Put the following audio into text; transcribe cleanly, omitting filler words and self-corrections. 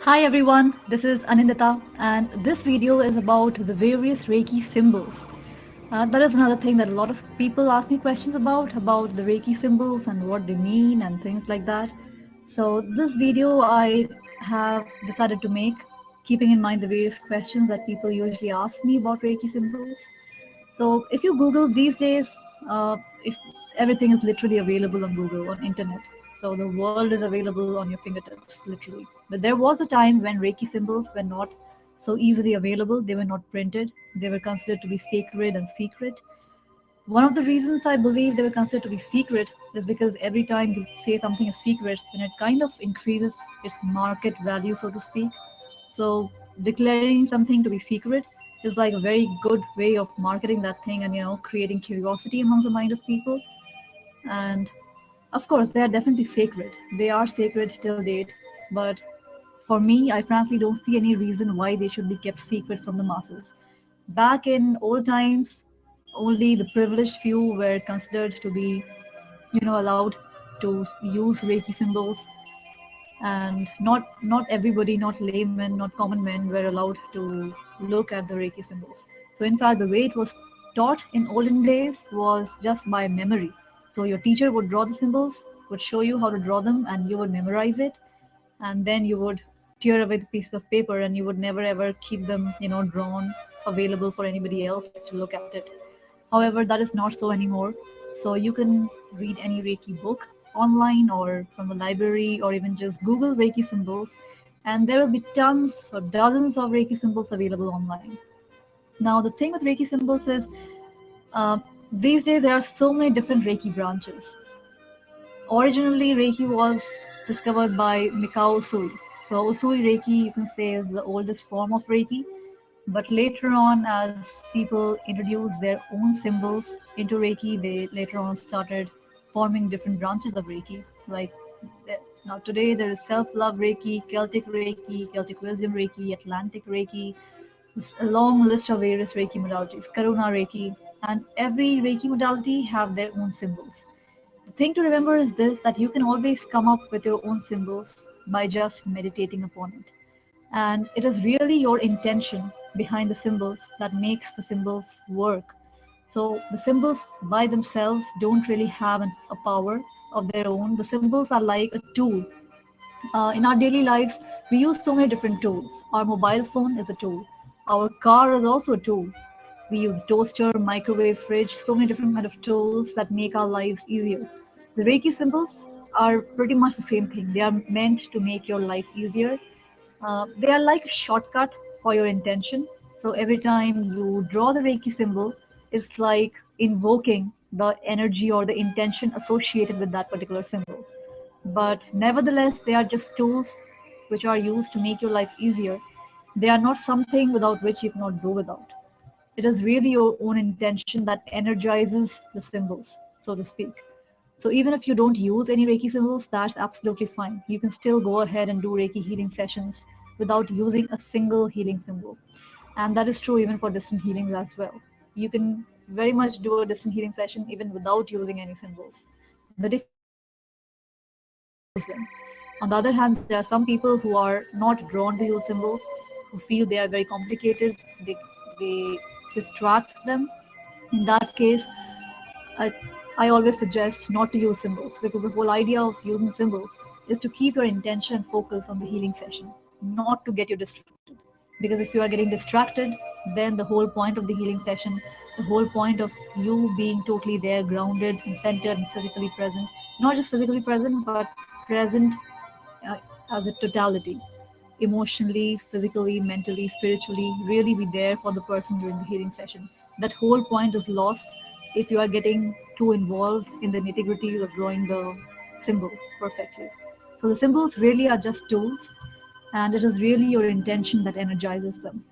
Hi everyone, this is Anindita and this video is about the various Reiki symbols. That is another thing that a lot of people ask me questions about the Reiki symbols and what they mean and things like that. So this video I have decided to make keeping in mind the various questions that people usually ask me about Reiki symbols. So if you Google these days, if everything is literally available on Google, on internet. So the world is available on your fingertips, literally. But there was a time when Reiki symbols were not so easily available. They were not printed. They were considered to be sacred and secret. One of the reasons I believe they were considered to be secret is because every time you say something is secret, then it kind of increases its market value, so to speak. So declaring something to be secret is like a very good way of marketing that thing and creating curiosity amongst the mind of people. And of course, they are definitely sacred. They are sacred till date, but for me, I frankly don't see any reason why they should be kept secret from the masses. Back in old times, only the privileged few were considered to be, allowed to use Reiki symbols, and not everybody, not laymen, not common men, were allowed to look at the Reiki symbols. So in fact, the way it was taught in olden days was just by memory. So your teacher would draw the symbols, would show you how to draw them, and you would memorize it, and then you would tear away the piece of paper and you would never ever keep them, drawn, available for anybody else to look at it. However, that is not so anymore. So you can read any Reiki book online or from the library or even just Google Reiki symbols, and there will be tons or dozens of Reiki symbols available online. Now, the thing with Reiki symbols is uh, these days there are so many different Reiki branches. Originally, Reiki was discovered by Mikao Usui. So, Usui Reiki, you can say, is the oldest form of Reiki. But later on, as people introduced their own symbols into Reiki, they later on started forming different branches of Reiki. Like now, today there is self-love Reiki, Celtic wisdom Reiki, Atlantic Reiki, a long list of various Reiki modalities, Karuna Reiki, and every Reiki modality have their own symbols. The thing to remember is this, that you can always come up with your own symbols by just meditating upon it. And it is really your intention behind the symbols that makes the symbols work. So the symbols by themselves don't really have a power of their own. The symbols are like a tool. In our daily lives, we use so many different tools. Our mobile phone is a tool. Our car is also a tool. We use toaster, microwave, fridge, so many different kind of tools that make our lives easier. The Reiki symbols are pretty much the same thing. They are meant to make your life easier. They are like a shortcut for your intention. So every time you draw the Reiki symbol, it's like invoking the energy or the intention associated with that particular symbol. But nevertheless, they are just tools which are used to make your life easier. They are not something without which you cannot go without. It is really your own intention that energizes the symbols, so to speak. So even if you don't use any Reiki symbols, that's absolutely fine. You can still go ahead and do Reiki healing sessions without using a single healing symbol. And that is true even for distant healings as well. You can very much do a distant healing session even without using any symbols. The difference is that you can use them. On the other hand, there are some people who are not drawn to use symbols, who feel they are very complicated, they distract them. In that case, I, I always suggest not to use symbols, because the whole idea of using symbols is to keep your intention and focus on the healing session, not to get you distracted. Because if you are getting distracted, then the whole point of the healing session, the whole point of you being totally there, grounded and centered and physically present, not just physically present, but present uh, as a totality, emotionally, physically, mentally, spiritually, really be there for the person during the healing session. That whole point is lost if you are getting too involved in the nitty gritty of drawing the symbol perfectly. So the symbols really are just tools, and it is really your intention that energizes them.